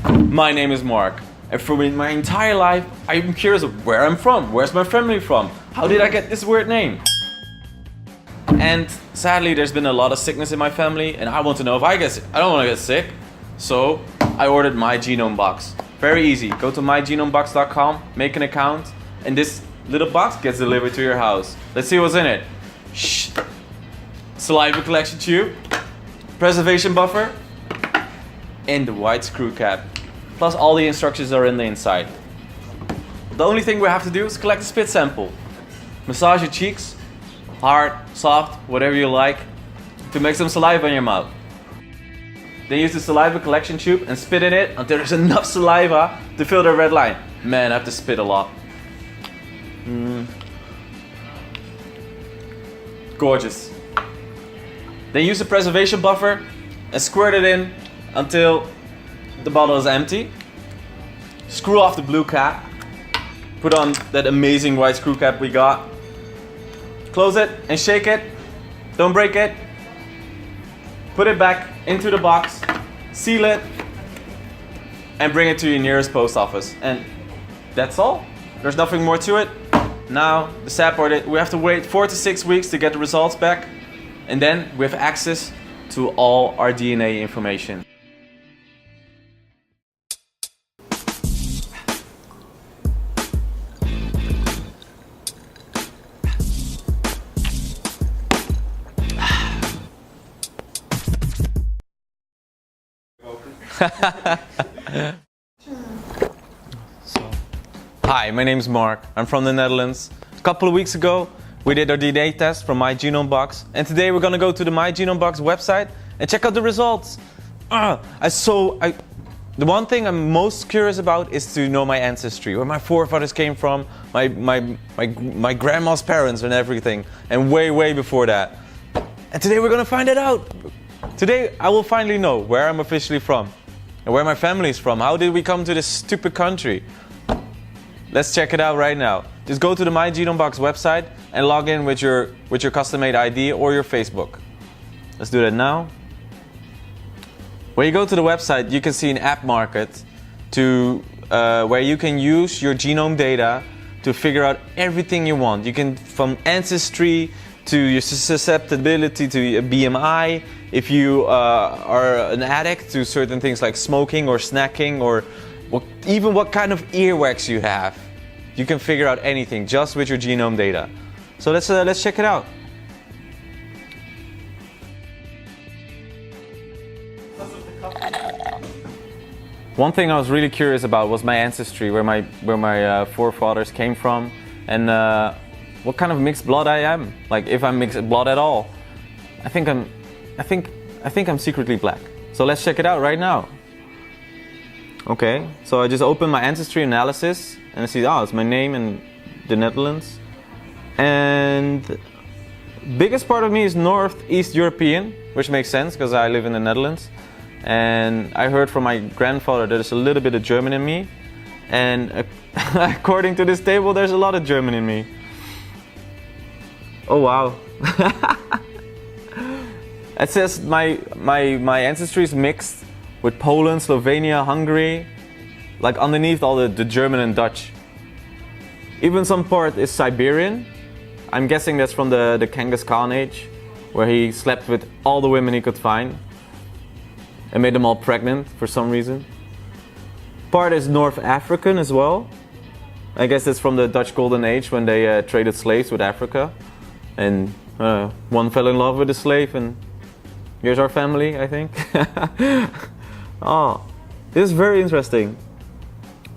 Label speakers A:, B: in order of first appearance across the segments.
A: My name is Mark, and for my entire life, I'm curious of where I'm from, where's my family from, how did I get this weird name? And sadly, there's been a lot of sickness in my family, and I want to know if I get sick. I don't want to get sick, so I ordered MyGenomeBox. Very easy. Go to MyGenomeBox.com, make an account, and this little box gets delivered to your house. Let's see what's in it. Shh. Saliva collection tube, preservation buffer, and the white screw cap. Plus all the instructions are in the inside. The only thing we have to do is collect a spit sample. Massage your cheeks, hard, soft, whatever you like, to make some saliva in your mouth. Then use the saliva collection tube and spit in it until there's enough saliva to fill the red line. Man, I have to spit a lot. Gorgeous. Then use the preservation buffer and squirt it in until the bottle is empty. Screw off the blue cap. Put on that amazing white screw cap we got. Close it and shake it. Don't break it. Put it back into the box. Seal it. And bring it to your nearest post office. And that's all. There's nothing more to it. Now, the sad part is we have to wait 4 to 6 weeks to get the results back. And then we have access to all our DNA information. Hi, my name's Mark. I'm from the Netherlands. A couple of weeks ago, we did our DNA test from MyGenomeBox, and today we're gonna go to the MyGenomeBox website and check out the results. The one thing I'm most curious about is to know my ancestry, where my forefathers came from, my grandma's parents and everything, and way before that. And today we're gonna find it out. Today I will finally know where I'm officially from and where my family is from. How did we come to this stupid country? Let's check it out right now. Just go to the MyGenomeBox website and log in with your custom-made ID or your Facebook. Let's do that now. When you go to the website, you can see an app market where you can use your genome data to figure out everything you want. You can, from ancestry to your susceptibility to BMI, if you are an addict to certain things like smoking or snacking, or even what kind of earwax you have. You can figure out anything just with your genome data. So let's check it out. One thing I was really curious about was my ancestry, where my forefathers came from, and what kind of mixed blood I am. Like if I'm mixed blood at all. I think I'm secretly black. So let's check it out right now. Okay, so I just opened my ancestry analysis and I see, it's my name in the Netherlands. And biggest part of me is Northeast European, which makes sense because I live in the Netherlands. And I heard from my grandfather that there's a little bit of German in me. And according to this table, there's a lot of German in me. Oh wow. It says my ancestry is mixed with Poland, Slovenia, Hungary, like underneath all the German and Dutch. Even some part is Siberian. I'm guessing that's from the Genghis Khan age, where he slept with all the women he could find and made them all pregnant for some reason. Part is North African as well. I guess it's from the Dutch Golden Age when they traded slaves with Africa. And one fell in love with a slave, and here's our family, I think. This is very interesting.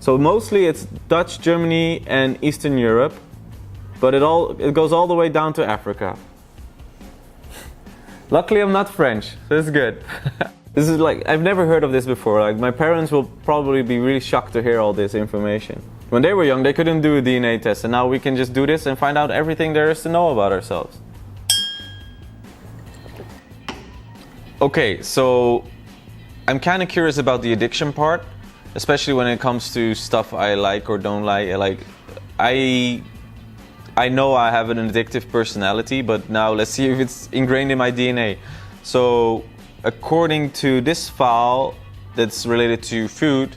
A: So mostly it's Dutch, Germany, and Eastern Europe, but it goes all the way down to Africa. Luckily, I'm not French, so it's good. This is like, I've never heard of this before. Like, my parents will probably be really shocked to hear all this information. When they were young, they couldn't do a DNA test, and now we can just do this and find out everything there is to know about ourselves. Okay, so I'm kind of curious about the addiction part, especially when it comes to stuff I like or don't like. I know I have an addictive personality, but now let's see if it's ingrained in my DNA. So according to this file, that's related to food.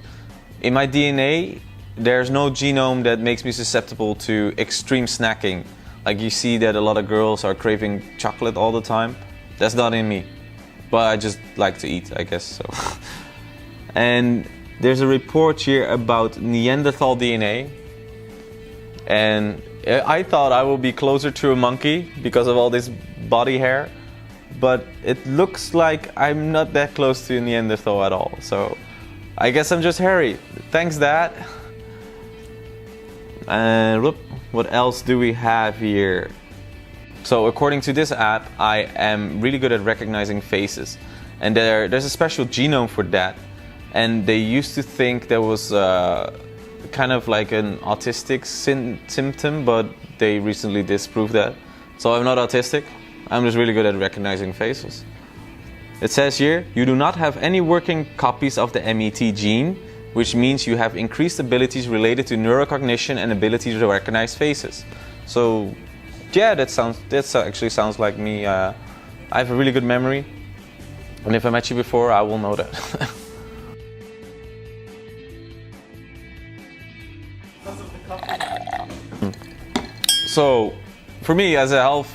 A: In my DNA, there's no genome that makes me susceptible to extreme snacking. Like you see that a lot of girls are craving chocolate all the time. That's not in me. But I just like to eat, I guess so. And there's a report here about Neanderthal DNA. And I thought I would be closer to a monkey because of all this body hair. But it looks like I'm not that close to a Neanderthal at all. So I guess I'm just hairy. Thanks, Dad. And what else do we have here? So according to this app, I am really good at recognizing faces. And there's a special genome for that. And they used to think there was kind of like an autistic symptom, but they recently disproved that. So I'm not autistic. I'm just really good at recognizing faces. It says here, you do not have any working copies of the MET gene, which means you have increased abilities related to neurocognition and ability to recognize faces. So yeah, that actually sounds like me. I have a really good memory. And if I met you before, I will know that. So, for me as a health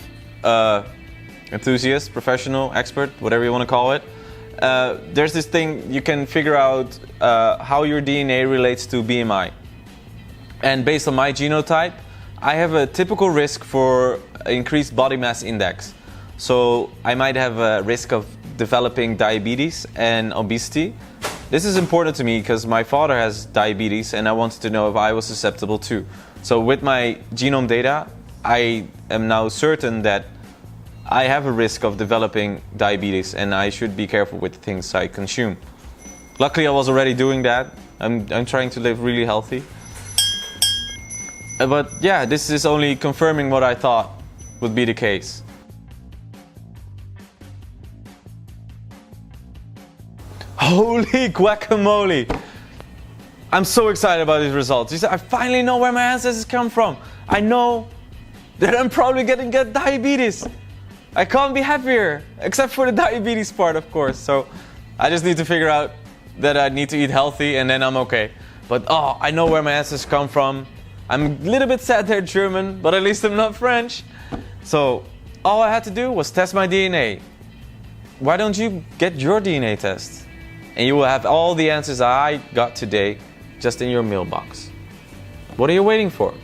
A: enthusiast, professional, expert, whatever you want to call it, there's this thing you can figure out how your DNA relates to BMI. And based on my genotype, I have a typical risk for increased body mass index. So I might have a risk of developing diabetes and obesity. This is important to me because my father has diabetes and I wanted to know if I was susceptible too. So with my genome data, I am now certain that I have a risk of developing diabetes and I should be careful with the things I consume. Luckily I was already doing that. I'm trying to live really healthy. But yeah, this is only confirming what I thought would be the case. Holy guacamole! I'm so excited about these results. I finally know where my ancestors come from. I know that I'm probably gonna get diabetes. I can't be happier, except for the diabetes part, of course. So I just need to figure out that I need to eat healthy and then I'm okay. But oh, I know where my ancestors come from. I'm a little bit sad they're German, but at least I'm not French. So all I had to do was test my DNA. Why don't you get your DNA test? And you will have all the answers I got today just in your mailbox. What are you waiting for?